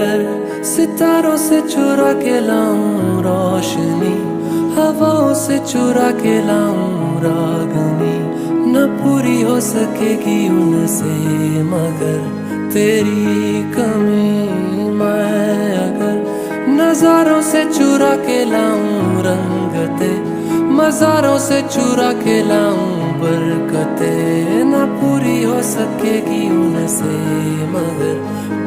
अगर सितारों से चुरा के लाऊं रोशनी, हवाओं से चुरा के लाऊं रागनी, न पूरी हो सकेगी उनसे मगर तेरी कमी। मैं अगर नजारों से चुरा के लाऊं रंगते, मज़ारों से चुरा के लाऊं बरकते, न पूरी हो सकेगी उनसे मगर